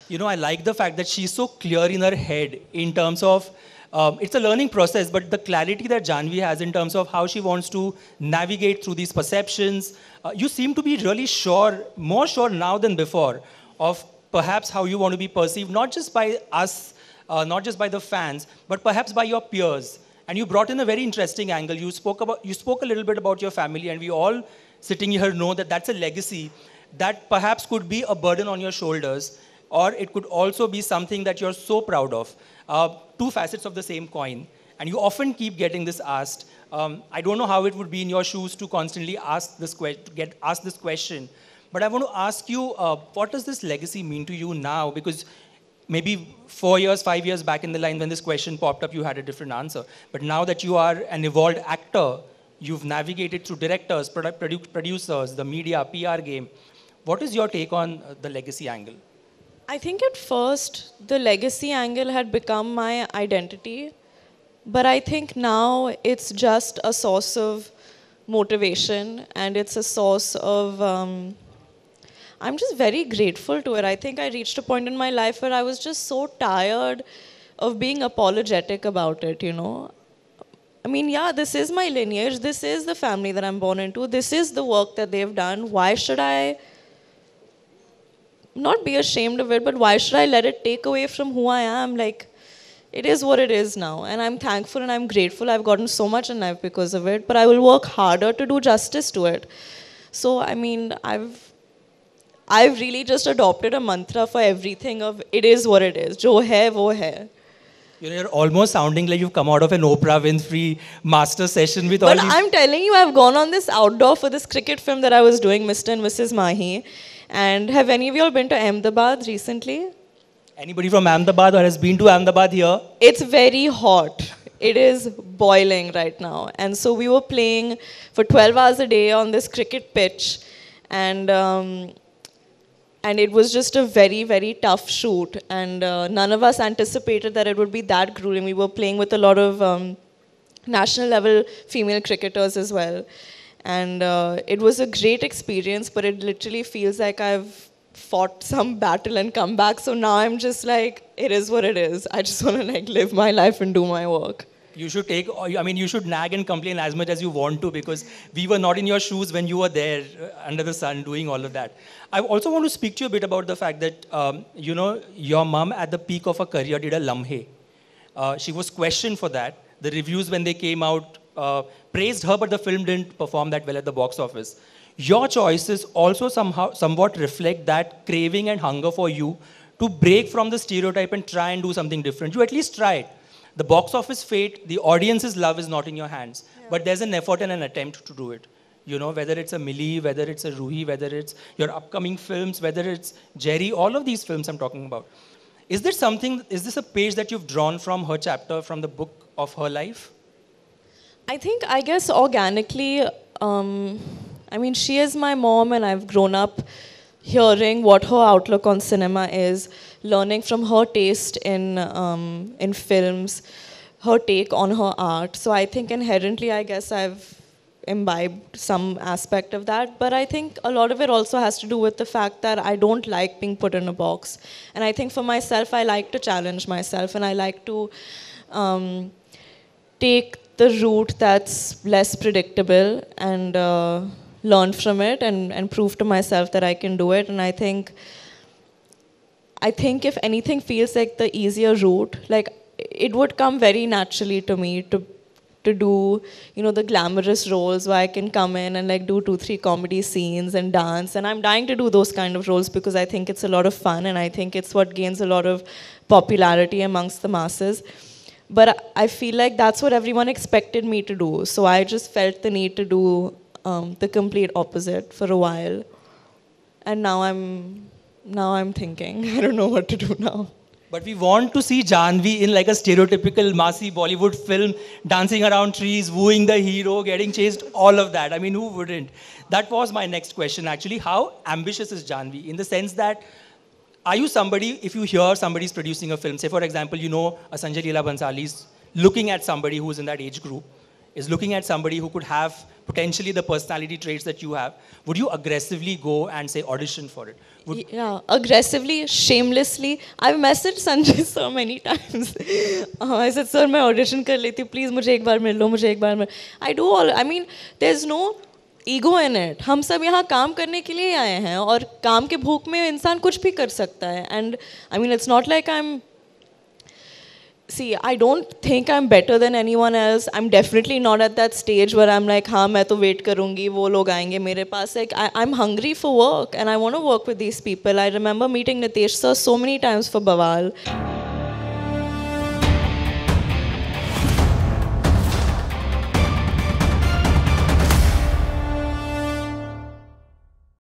You know, I like the fact that she's so clear in her head in terms of, it's a learning process, but the clarity that Janhvi has in terms of how she wants to navigate through these perceptions. You seem to be really sure, more sure now than before, of perhaps how you want to be perceived, not just by us, not just by the fans, but perhaps by your peers. And you brought in a very interesting angle. You spoke a little bit about your family, and we all sitting here know that that's a legacy that perhaps could be a burden on your shoulders, or it could also be something that you're so proud of. Two facets of the same coin. And you often keep getting this asked. I don't know how it would be in your shoes to constantly ask this get asked this question. But I want to ask you, what does this legacy mean to you now? Because maybe 4 years, 5 years back in the line when this question popped up, you had a different answer. But now that you are an evolved actor, you've navigated through directors, producers, the media, PR game. What is your take on the legacy angle? I think at first the legacy angle had become my identity, but I think now it's just a source of motivation and it's a source of. I'm just very grateful to it. I think I reached a point in my life where I was just so tired of being apologetic about it, you know. I mean, yeah, this is my lineage, this is the family that I'm born into, this is the work that they've done. Why should I not be ashamed of it, but why should I let it take away from who I am? Like, it is what it is now. And I'm thankful and I'm grateful. I've gotten so much in life because of it, but I will work harder to do justice to it. So, I mean, I've really just adopted a mantra for everything of it is what it is. Jo hai, wo hai. You know, you're almost sounding like you've come out of an Oprah Winfrey master session with all But these... I'm telling you, I've gone on this outdoor for this cricket film that I was doing, Mr. and Mrs. Mahi. And have any of you all been to Ahmedabad recently? Anybody from Ahmedabad or has been to Ahmedabad here? It's very hot. It is boiling right now. And so we were playing for 12 hours a day on this cricket pitch. And it was just a very, very tough shoot. And none of us anticipated that it would be that grueling. We were playing with a lot of national level female cricketers as well. And it was a great experience, but it literally feels like I've fought some battle and come back. So now I'm just like, it is what it is. I just want to like live my life and do my work. You should you should nag and complain as much as you want to, because we were not in your shoes when you were there under the sun doing all of that. I also want to speak to you a bit about the fact that, you know, your mom at the peak of her career did a lamhe. She was questioned for that. The reviews when they came out praised her, but the film didn't perform that well at the box office. Your choices also somewhat reflect that craving and hunger for you to break from the stereotype and try and do something different. You at least tried. The box office fate, the audience's love is not in your hands. Yeah. But there's an effort and an attempt to do it. You know, whether it's a Millie, whether it's a Ruhi, whether it's your upcoming films, whether it's Jerry, all of these films I'm talking about. Is this a page that you've drawn from her chapter, from the book of her life? I guess organically, I mean, she is my mom and I've grown up hearing what her outlook on cinema is, learning from her taste in films, her take on her art. So I think inherently, I guess I've imbibed some aspect of that. But I think a lot of it also has to do with the fact that I don't like being put in a box. And I think for myself, I like to challenge myself and I like to take the route that's less predictable and learn from it and prove to myself that I can do it. And I think if anything feels like the easier route, like it would come very naturally to me to do, you know, the glamorous roles where I can come in and like do 2-3 comedy scenes and dance. And I'm dying to do those kind of roles because I think it's a lot of fun and I think it's what gains a lot of popularity amongst the masses. But I feel like that's what everyone expected me to do. So I just felt the need to do the complete opposite for a while. And now I'm thinking, I don't know what to do now. But we want to see Janhvi in like a stereotypical Masi Bollywood film, dancing around trees, wooing the hero, getting chased, all of that. I mean, who wouldn't? That was my next question, actually. How ambitious is Janhvi? In the sense that, are you somebody, if you hear somebody's producing a film, say for example, you know, a Sanjay Leela Bhansali's looking at somebody who's in that age group, is looking at somebody who could have potentially the personality traits that you have, would you aggressively go and say audition for it? Yeah, aggressively, shamelessly. I've messaged Sanjay so many times. I said, sir, मैं audition कर लेती हूँ, please मुझे एक बार मिल लो, मुझे एक बार मिल. I do all. I mean, there's no ego in it. हम सब यहाँ काम करने के लिए आए हैं और काम के भूख में इंसान कुछ भी कर सकता है. And I mean, it's not like See, I don't think I'm better than anyone else. I'm definitely not at that stage where I'm like, हाँ मैं तो wait करूँगी, वो लोग आएंगे मेरे पास. Like, I'm hungry for work and I want to work with these people. I remember meeting Nitesh sir so many times for Bawal.